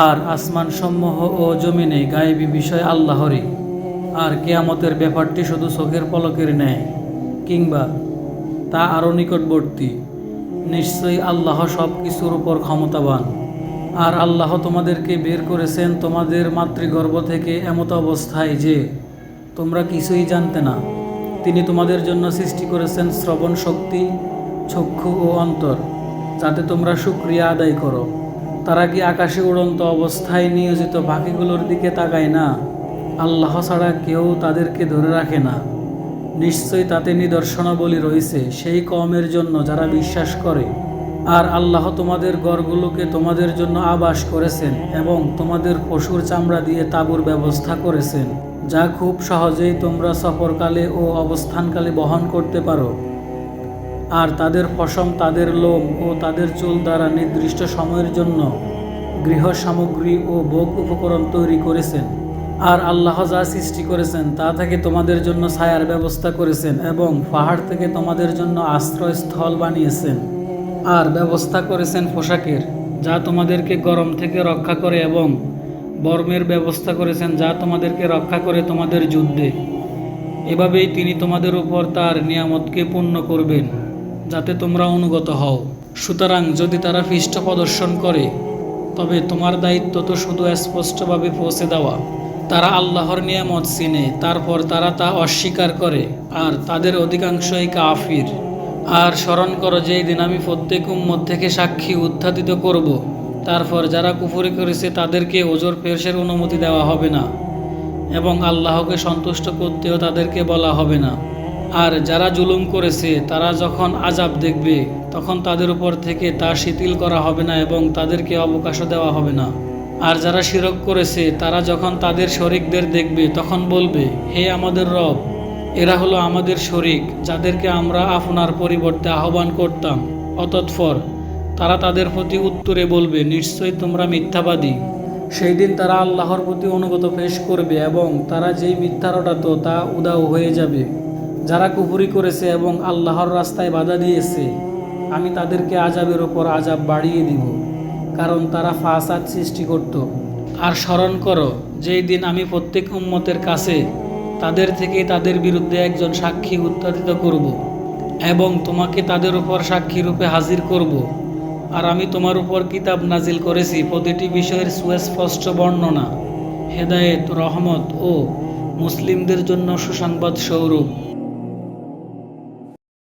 আর আসমানসমূহ ও জমিনে গায়েবী বিষয় আল্লাহরই। আর কিয়ামতের ব্যাপারটি শুধু চোখের পলকের ন্যায়, কিংবা তা আরও নিকটবর্তী। নিশ্চয়ই আল্লাহ সব কিছুর উপর ক্ষমতাবান। আর আল্লাহ তোমাদেরকে বের করেছেন তোমাদের মাতৃগর্ভ থেকে এমত অবস্থায় যে তোমরা কিছুই জানতে না। তিনি তোমাদের জন্য সৃষ্টি করেছেন শ্রবণ শক্তি, চক্ষু ও অন্তর, যাতে তোমরা শুকরিয়া আদায় করো। তারা কি আকাশে উড়ন্ত অবস্থায় নিয়োজিত পাখিগুলোর দিকে তাকায় না? আল্লাহ ছাড়া কেউ তাদেরকে ধরে রাখে না। নিশ্চয়ই তাতে নিদর্শনাবলী রয়েছে সেই কওমের জন্য যারা বিশ্বাস করে। আর আল্লাহ তোমাদের গড়গুলোকে তোমাদের জন্য আবাস করেছেন এবং তোমাদের পশুর চামড়া দিয়ে তাঁবুর ব্যবস্থা করেছেন, যা খুব সহজেই তোমরা সফরকালে ও অবস্থানকালে বহন করতে পারো। আর তাদের পশম, তাদের লোম ও তাদের চুল দ্বারা নির্দিষ্ট সময়ের জন্য গৃহ সামগ্রী ও ভোগ উপকরণ তৈরি করেছেন। আর আল্লাহ যা সৃষ্টি করেছেন তা থেকে তোমাদের জন্য ছায়ার ব্যবস্থা করেছেন এবং পাহাড় থেকে তোমাদের জন্য আশ্রয়স্থল বানিয়েছেন। আর ব্যবস্থা করেছেন পোশাকের, যা তোমাদেরকে গরম থেকে রক্ষা করে, এবং বর্মের ব্যবস্থা করেছেন যা তোমাদেরকে রক্ষা করে তোমাদের যুদ্ধে। এভাবেই তিনি তোমাদের উপর তার নিয়ামতকে পূর্ণ করবেন, যাতে তোমরা অনুগত হও। সুতরাং যদি তারা পৃষ্ঠ প্রদর্শন করে, তবে তোমার দায়িত্ব তো শুধু স্পষ্টভাবে পৌঁছে দেওয়া। তারা আল্লাহর নিয়ামত চিনে, তারপর তারা তা অস্বীকার করে, আর তাদের অধিকাংশই কাফির। আর স্মরণ করো যেই দিন আমি প্রত্যেক উম্মত থেকে সাক্ষী উত্থাপিত করব। তারপর যারা কুফরি করেছে তাদেরকে ওজর পেশের অনুমতি দেওয়া হবে না, এবং আল্লাহকে সন্তুষ্ট করতেও তাদেরকে বলা হবে না। আর যারা জুলুম করেছে তারা যখন আযাব দেখবে, তখন তাদের উপর থেকে তা শিথিল করা হবে না এবং তাদেরকে অবকাশও দেওয়া হবে না। আর যারা শিরক করেছে তারা যখন তাদের শরীকদের দেখবে, তখন বলবে, হে আমাদের রব, এরা হলো আমাদের শরীক, যাদেরকে আমরা আপনার পরিবর্তে আহ্বান করতাম। অতঃপর তারা তাদের প্রতি উত্তরে বলবে, নিশ্চয়ই তোমরা মিথ্যাবাদী। সেই দিন তারা আল্লাহর প্রতি অনুগত পেশ করবে এবং তারা যেই মিথ্যা রটাত তা উধাও হয়ে যাবে। যারা কুফরি করেছে এবং আল্লাহর রাস্তায় বাধা দিয়েছে, আমি তাদেরকে আযাবের ওপর আযাব বাড়িয়ে দিব, কারণ তারা ফাসাদ সৃষ্টি করত। আর স্মরণ করো যেই দিন আমি প্রত্যেক উম্মতের কাছে তাদের থেকে তাদের বিরুদ্ধে একজন সাক্ষী উত্থাপিত করব এবং তোমাকে তাদের উপর সাক্ষী রূপে হাজির করব। আর আমি তোমার উপর কিতাব নাজিল করেছি প্রতিটি বিষয়ের সুস্পষ্ট বর্ণনা, হেদায়েত, রহমত ও মুসলিমদের জন্য সুসংবাদ স্বরূপ।